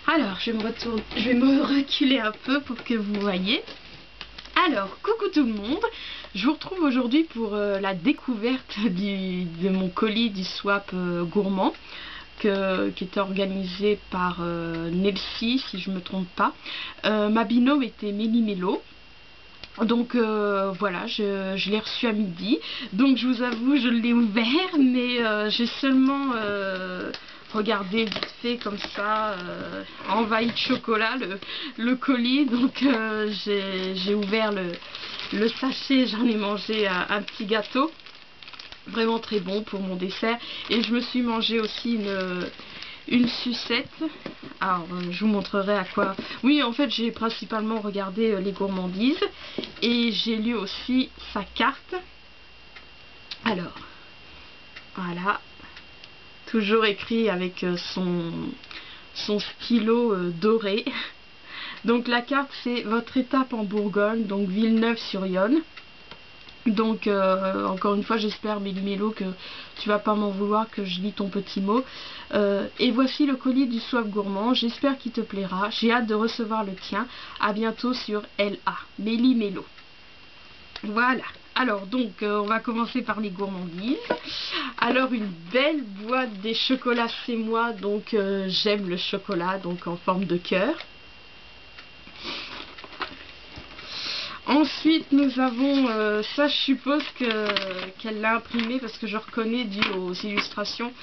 Alors, je vais me reculer un peu pour que vous voyez. Alors, coucou tout le monde, je vous retrouve aujourd'hui pour la découverte de mon colis du swap gourmand qui était organisé par Nelsie, si je me trompe pas. Ma binôme était Méli-Mélo. Donc voilà, je l'ai reçu à midi. Donc je vous avoue, je l'ai ouvert, mais j'ai seulement regardé vite fait comme ça, envahi de chocolat le colis. Donc j'ai ouvert le sachet, j'en ai mangé un petit gâteau. Vraiment très bon pour mon dessert. Et je me suis mangé aussi une sucette. Alors je vous montrerai à quoi. Oui, en fait j'ai principalement regardé les gourmandises et j'ai lu aussi sa carte. Alors voilà, toujours écrit avec son stylo doré. Donc la carte, c'est votre étape en Bourgogne, donc Villeneuve-sur-Yonne. Donc encore une fois, j'espère Méli-Mélo que tu vas pas m'en vouloir que je lis ton petit mot. Et voici le colis du swap gourmand, j'espère qu'il te plaira, j'ai hâte de recevoir le tien. À bientôt sur LA, Méli-Mélo. Voilà, alors donc on va commencer par les gourmandises. Alors une belle boîte des chocolats c'est moi, donc j'aime le chocolat, donc en forme de cœur. Ensuite nous avons, ça je suppose qu'elle l'a imprimé parce que je reconnais dû aux illustrations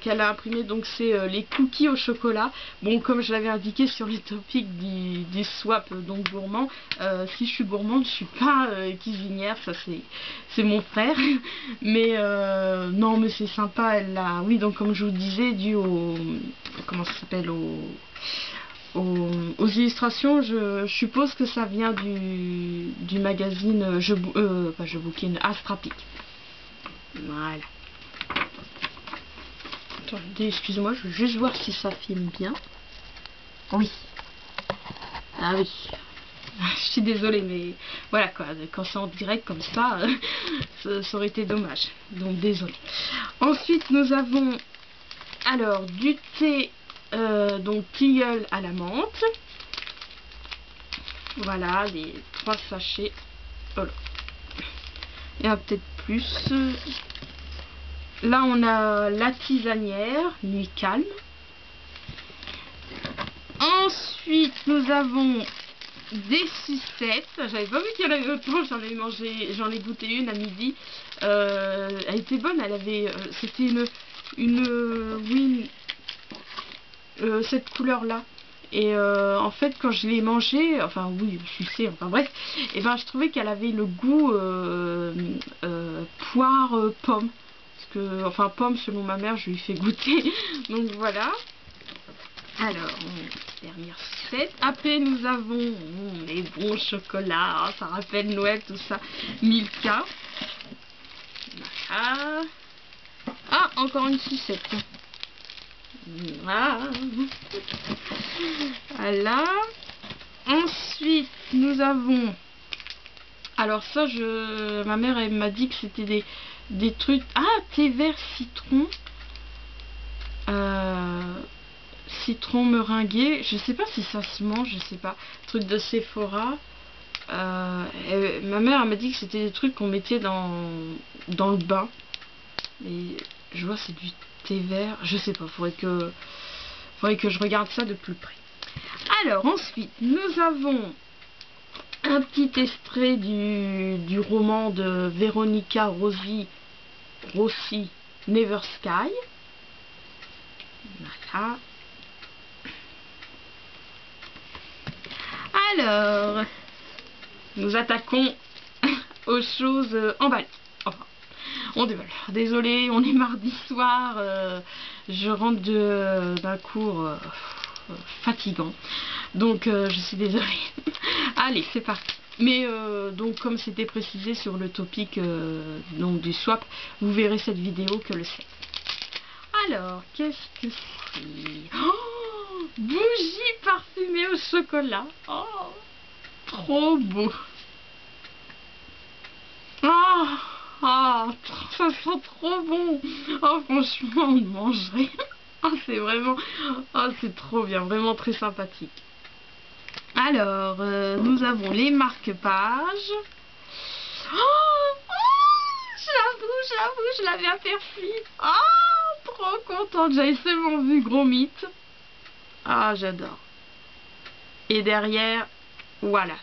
qu'elle a imprimé, donc c'est les cookies au chocolat. Bon, comme je l'avais indiqué sur les topics du swap donc gourmand, si je suis gourmande je suis pas cuisinière, ça c'est mon frère. Mais non, mais c'est sympa, elle l'a, oui, donc comme je vous disais, dû au, comment ça s'appelle, aux illustrations, je suppose que ça vient du magazine pas Je Bouquine, Astrapic. Voilà. Attendez, excusez-moi, je veux juste voir si ça filme bien. Oui. Ah oui. Je suis désolée, mais voilà quoi, quand c'est en direct comme ça, ça aurait été dommage. Donc désolée. Ensuite, nous avons alors du thé. Donc tilleul à la menthe. Voilà les 3 sachets. Voilà. Il y en a peut-être plus. Là on a la tisanière Nuit Calme. Ensuite nous avons des sucettes. J'avais pas vu qu'il y en avait autant. J'en ai goûté une à midi. Elle était bonne. Elle avait, c'était oui, cette couleur là, et en fait quand je l'ai mangée, enfin oui, sucée, enfin bref, et ben je trouvais qu'elle avait le goût poire pomme, parce que enfin pomme selon ma mère je lui fais goûter. Donc voilà. Alors dernière sucette. Après nous avons les bons chocolats, ça rappelle Noël tout ça, Milka. Voilà. Ah, encore une sucette. Voilà. Ensuite nous avons, alors ça ma mère elle m'a dit que c'était des trucs, thé vert citron, citron meringué, je sais pas si ça se mange, je sais pas, truc de Sephora. Ma mère elle m'a dit que c'était des trucs qu'on mettait dans le bain, mais je vois c'est du thé vert, je sais pas, faudrait que je regarde ça de plus près. Alors ensuite nous avons un petit extrait du roman de Veronica Rossi, Never Sky. Voilà. Alors nous attaquons aux choses emballées. Enfin, on dévale. Désolée, on est mardi soir, je rentre d'un cours fatigant, donc je suis désolée. Allez, c'est parti. Mais donc comme c'était précisé sur le topic donc du swap, vous verrez cette vidéo que le c'est. Alors, qu'est-ce que c'est? Oh, bougie parfumée au chocolat. Oh, trop beau. Ah, ça sent trop bon. Oh, franchement, on le mangerait. Oh, c'est vraiment... Oh, c'est trop bien, vraiment très sympathique. Alors, nous avons les marque-pages. Oh, j'avoue, je l'avais aperçu. Oh, trop contente, j'avais seulement vu Gros Mythe. Ah, j'adore. Et derrière, voilà.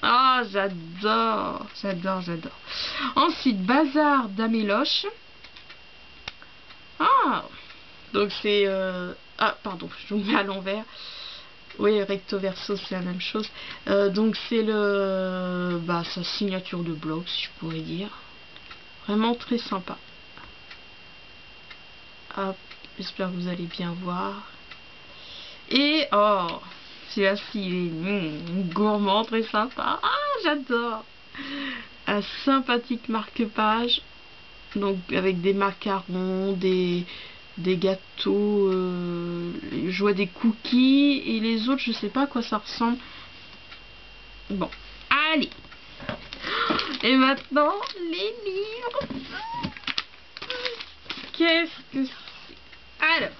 Ah, j'adore. Ensuite, Bazar d'Améloche. Ah, donc c'est... Ah, pardon, je vous mets à l'envers. Oui, recto verso, c'est la même chose. Donc c'est sa signature de blog, si je pourrais dire. Vraiment très sympa. Hop, j'espère que vous allez bien voir. Et, oh, celui-là, il est gourmand, très sympa. Ah, j'adore. Un sympathique marque-page. Donc avec des macarons, des gâteaux, je vois des cookies et les autres je sais pas à quoi ça ressemble. Bon, allez. Et maintenant les livres. Qu'est-ce que c'est? Alors,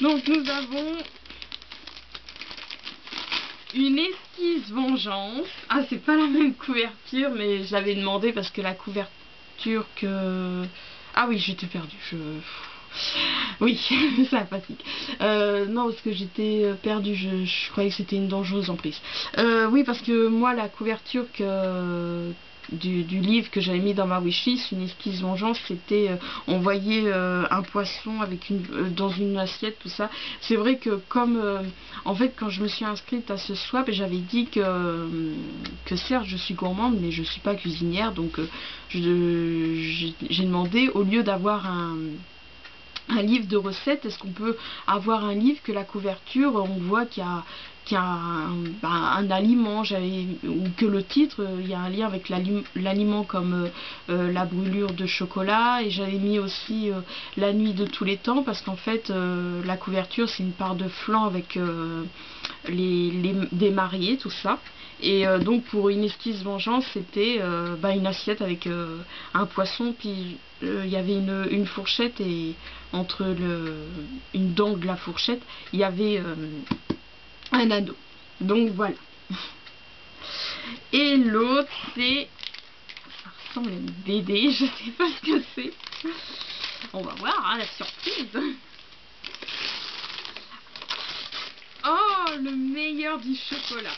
donc nous avons une esquisse vengeance. Ah, c'est pas la même couverture, mais je l'avais demandé parce que la couverture que... Ah oui, j'étais perdue. Oui, c'est sympathique. Non, parce que j'étais perdue. Je croyais que c'était une dangereuse en plus. Oui, parce que moi, la couverture du livre que j'avais mis dans ma wishlist, une esquisse vengeance, c'était on voyait un poisson avec dans une assiette, tout ça. C'est vrai que comme en fait quand je me suis inscrite à ce swap, j'avais dit que certes je suis gourmande mais je suis pas cuisinière, donc j'ai demandé, au lieu d'avoir un livre de recettes, est-ce qu'on peut avoir un livre que la couverture on voit qu'il y a un aliment, ou que le titre il y a un lien avec l'aliment, comme la brûlure de chocolat. Et j'avais mis aussi la nuit de tous les temps, parce qu'en fait la couverture c'est une part de flan avec des mariés, tout ça. Et donc pour une esquisse vengeance, c'était une assiette avec un poisson, puis il y avait une fourchette, et entre une dent de la fourchette, il y avait un anneau. Donc voilà. Et l'autre, c'est... Ça ressemble à une BD, je sais pas ce que c'est. On va voir, hein, la surprise. Oh, le meilleur du chocolat.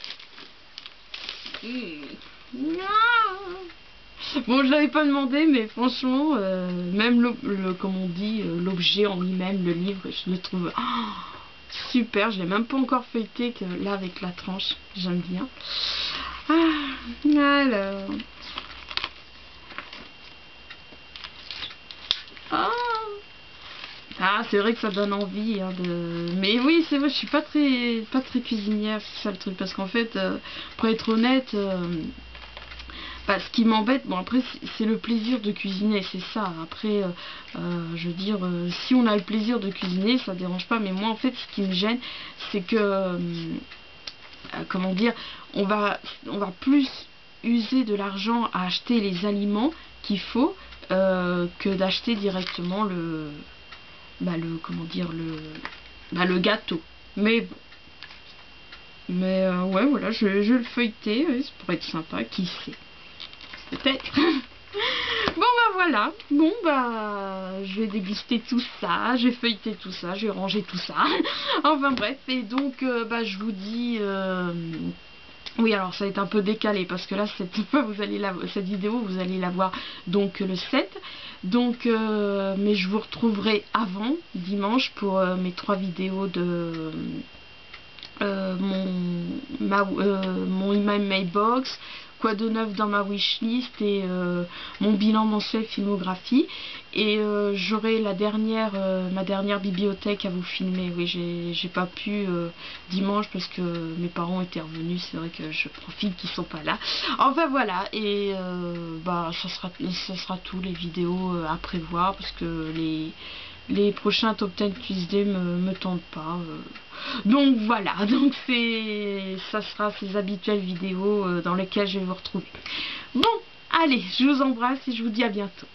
Bon, je l'avais pas demandé, mais franchement, même comme on dit, l'objet en lui-même, le livre, je le trouve super. Je l'ai même pas encore feuilleté, que là avec la tranche, j'aime bien. Alors, c'est vrai que ça donne envie, hein, mais oui, c'est vrai, je suis pas très cuisinière, c'est ça le truc, parce qu'en fait, pour être honnête, ce qui m'embête, bon après c'est le plaisir de cuisiner, c'est ça. Après, je veux dire, si on a le plaisir de cuisiner, ça dérange pas, mais moi en fait ce qui me gêne, c'est que, comment dire, on va plus user de l'argent à acheter les aliments qu'il faut, que d'acheter directement comment dire, le gâteau. Mais bon. Mais ouais, voilà, je vais le feuilleter, oui, ça pourrait être sympa, qui sait. Peut-être. Bon voilà. Bon je vais déguster tout ça, j'ai feuilleté tout ça, j'ai rangé tout ça. Enfin bref, et donc je vous dis... Oui, alors ça va être un peu décalé, parce que là cette vidéo vous allez la voir donc le 7. Donc mais je vous retrouverai avant dimanche pour mes 3 vidéos de mon email mailbox, quoi de neuf dans ma wishlist, et mon bilan mensuel filmographie. Et j'aurai ma dernière bibliothèque à vous filmer. Oui, j'ai pas pu dimanche parce que mes parents étaient revenus. C'est vrai que je profite qu'ils sont pas là. Enfin voilà, et ça sera tout, les vidéos à prévoir, parce que les prochains Top 10 Tuesday me tentent pas. Donc voilà, donc ça sera ces habituelles vidéos dans lesquelles je vais vous retrouver. Bon, allez, je vous embrasse et je vous dis à bientôt.